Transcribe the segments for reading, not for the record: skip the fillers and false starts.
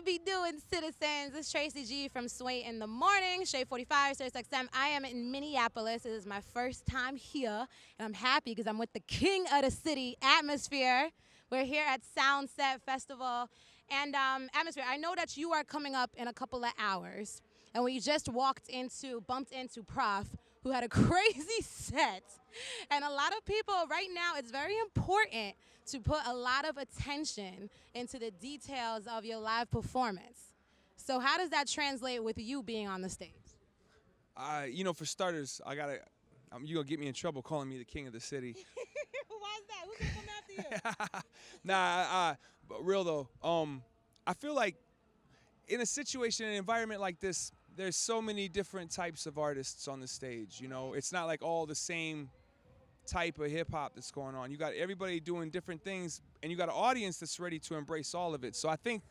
be doing, citizens? It's Tracy G from Sway in the Morning, Shade 45, Sirius XM. I am in Minneapolis. It is my first time here, and I'm happy because I'm with the king of the city, Atmosphere. We're here at Soundset Festival. And Atmosphere, I know that you are coming up in a couple of hours, and we just bumped into Prof, who had a crazy set. And a lot of people, right now, it's very important to put a lot of attention into the details of your live performance. So how does that translate with you being on the stage? For starters, you're gonna get me in trouble calling me the king of the city. Why is that? Who's gonna come after you? But real though, I feel like in a situation, an environment like this, there's so many different types of artists on the stage. You know, it's not like all the same type of hip hop that's going on. You got everybody doing different things, and you got an audience that's ready to embrace all of it. So I think,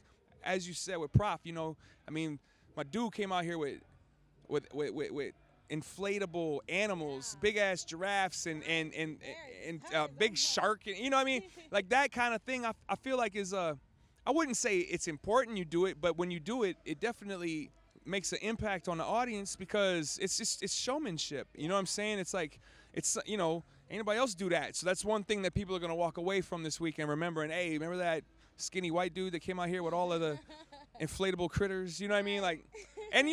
as you said with Prof, my dude came out here with inflatable animals, big ass giraffes and big shark, and you know what I mean, like that kind of thing. I feel like is I wouldn't say it's important you do it, but when you do it, it definitely makes an impact on the audience because it's showmanship. You know what I'm saying? It's like ain't nobody else do that. So that's one thing that people are gonna walk away from this weekend remembering. Hey, remember that skinny white dude that came out here with all of the inflatable critters? You know what I mean? Like, and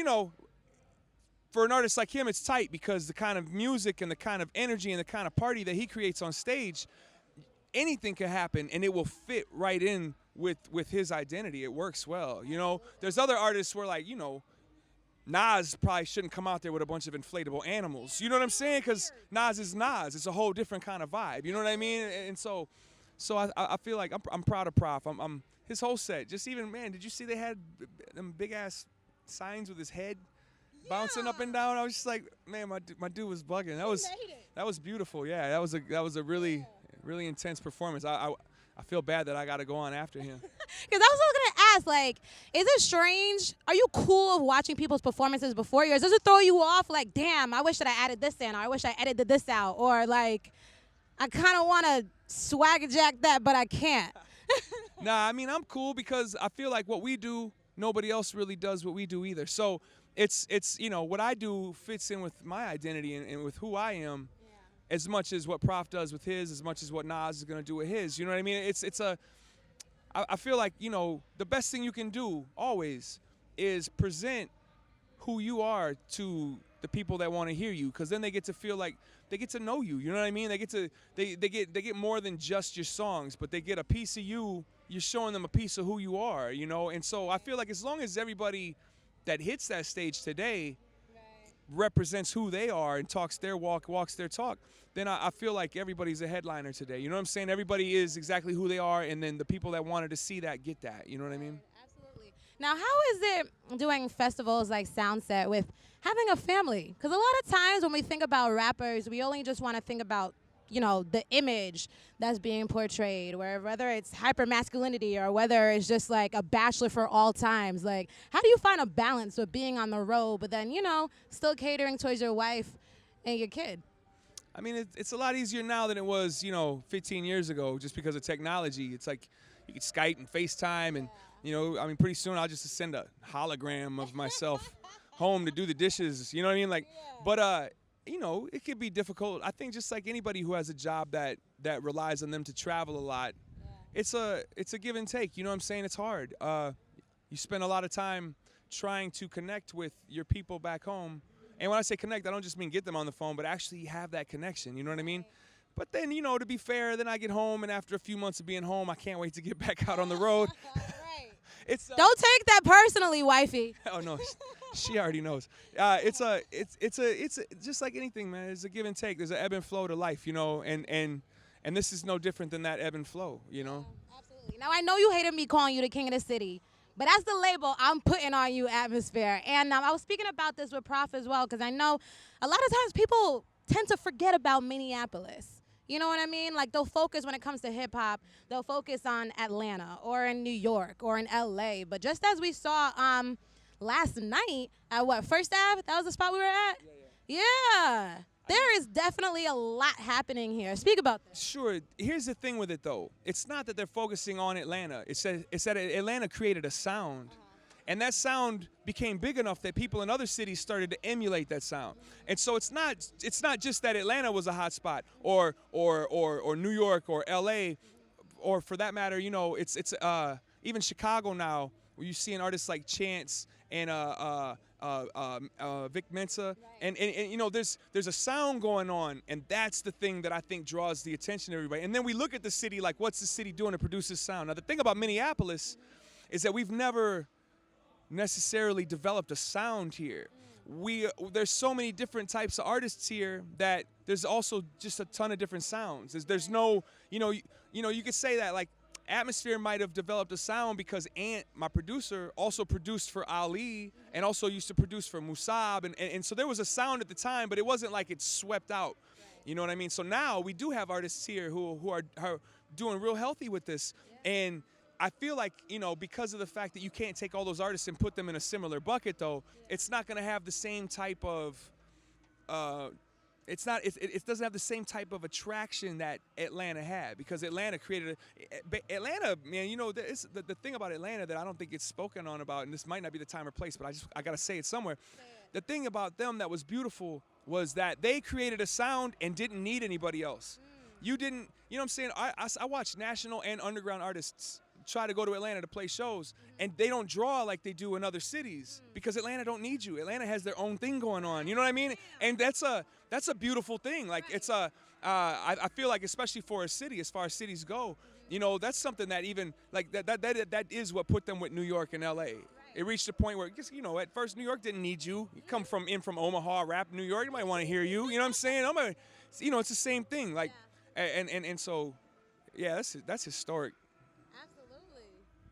for an artist like him, it's tight because the kind of music and the kind of energy and the kind of party that he creates on stage, anything can happen and it will fit right in with his identity. It works well. There's other artists where Nas probably shouldn't come out there with a bunch of inflatable animals. You know what I'm saying? Because Nas is Nas. It's a whole different kind of vibe. You know what I mean? And so I feel like I'm proud of Prof. I'm his whole set. Just even, man, did you see they had them big ass signs with his head bouncing up and down? I was just like, man, my dude was bugging. That was beautiful. Yeah, that was a really intense performance. I feel bad that I got to go on after him. Because I was going to ask, like, is it strange? Are you cool of watching people's performances before yours? Does it throw you off? Like, damn, I wish that I added this in, or I wish I edited this out, or like, I kind of want to swagger jack that, but I can't. Nah, I'm cool because I feel like what we do, nobody else really does what we do either. So it's what I do fits in with my identity and with who I am. As much as what Prof does with his, as much as what Nas is gonna do with his. You know what I mean? I feel like, the best thing you can do always is present who you are to the people that want to hear you, because then they get to feel like they get to know you. You know what I mean? They get more than just your songs, but they get a piece of you. You're showing them a piece of who you are. And so I feel like as long as everybody that hits that stage today represents who they are and talks their walk, walks their talk, then I feel like everybody's a headliner today. You know what I'm saying? Everybody is exactly who they are, and then the people that wanted to see that get that. You know what I mean? Absolutely. Now, how is it doing festivals like Soundset with having a family? Because a lot of times when we think about rappers, we only just want to think about the image that's being portrayed, whether it's hyper-masculinity or whether it's just like a bachelor for all times. Like, how do you find a balance of being on the road, but then, still catering towards your wife and your kid? It's a lot easier now than it was, 15 years ago, just because of technology. It's like you can Skype and FaceTime, and, pretty soon I'll just send a hologram of myself home to do the dishes. You know what I mean? Like, but, it could be difficult. I think just like anybody who has a job that relies on them to travel a lot, it's a give and take. You know what I'm saying? It's hard. You spend a lot of time trying to connect with your people back home. And when I say connect, I don't just mean get them on the phone, but actually have that connection. You know what I mean? But then, to be fair, then I get home, and after a few months of being home, I can't wait to get back out on the road. Right. Don't take that personally, wifey. Oh no, she already knows. It's just like anything, man. It's a give and take. There's an ebb and flow to life, and this is no different than that ebb and flow, Absolutely. Now I know you hated me calling you the king of the city, but that's the label I'm putting on you, Atmosphere. And I was speaking about this with Prof as well, because I know a lot of times people tend to forget about Minneapolis. You know what I mean? Like, they'll focus when it comes to hip-hop, they'll focus on Atlanta or in New York or in L.A. But just as we saw last night at First Ave, that was the spot we were at? Yeah. There is definitely a lot happening here. Speak about this. Sure. Here's the thing with it, though. It's not that they're focusing on Atlanta. It's that Atlanta created a sound And that sound became big enough that people in other cities started to emulate that sound. And so it's not just that Atlanta was a hot spot or New York or LA, or for that matter, it's even Chicago now, where you see an artist like Chance and Vic Mensa, and there's a sound going on, and that's the thing that I think draws the attention of everybody. And then we look at the city like, what's the city doing to produce this sound? Now the thing about Minneapolis is that we've never necessarily developed a sound here. There's so many different types of artists here that there's also just a ton of different sounds. There's no, you could say that like Atmosphere might have developed a sound because Ant, my producer, also produced for Ali and also used to produce for Musab, and so there was a sound at the time, but it wasn't like it swept out. You know what I mean? So now we do have artists here who are doing real healthy with this, and I feel like, because of the fact that you can't take all those artists and put them in a similar bucket, though, it's not going to have the same type of, it doesn't have the same type of attraction that Atlanta had, because Atlanta created Atlanta, man, the thing about Atlanta that I don't think it's spoken on about, and this might not be the time or place, but I got to say it somewhere. The thing about them that was beautiful was that they created a sound and didn't need anybody else. You didn't, you know what I'm saying? I watch national and underground artists try to go to Atlanta to play shows, and they don't draw like they do in other cities because Atlanta don't need you. Atlanta has their own thing going on. You know what I mean? And that's a beautiful thing. Like I feel like, especially for a city, as far as cities go, that's something that even like that is what put them with New York and LA. It reached a point where, at first New York didn't need you. You come from Omaha, rap New York, you might want to hear you. You know what I'm saying? It's the same thing. Like, and so, yeah, that's historic.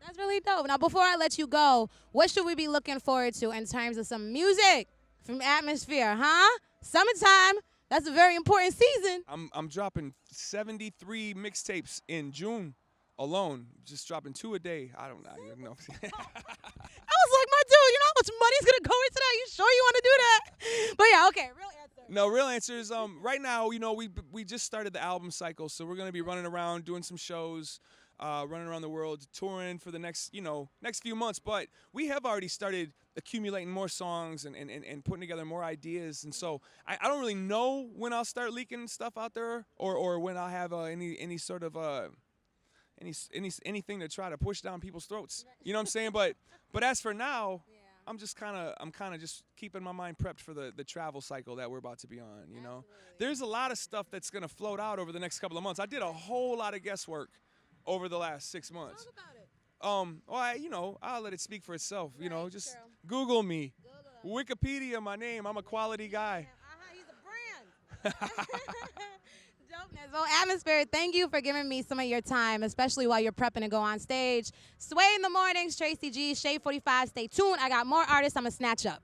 That's really dope. Now, before I let you go, what should we be looking forward to in terms of some music from Atmosphere, huh? Summertime, that's a very important season. I'm dropping 73 mixtapes in June alone, just dropping 2 a day. I don't know. I was like, my dude, how much money's going to go into that? You sure you want to do that? But yeah, okay, real answer. No, real answer is right now, we just started the album cycle, so we're going to be running around, doing some shows, running around the world, touring for the next few months. But we have already started accumulating more songs and putting together more ideas. And so I don't really know when I'll start leaking stuff out there or when I'll have any sort of anything to try to push down people's throats. You know what I'm saying? But as for now, I'm kind of just keeping my mind prepped for the travel cycle that we're about to be on. Absolutely. There's a lot of stuff that's gonna float out over the next couple of months. I did a whole lot of guesswork over the last 6 months. Talk about it. I'll let it speak for itself. Just true. Google me, Wikipedia, my name. I'm a quality guy. He's a brand. Dopeness. Well, Atmosphere, thank you for giving me some of your time, especially while you're prepping to go on stage. Sway in the mornings, Tracy G, Shade 45. Stay tuned. I got more artists I'm going to snatch up.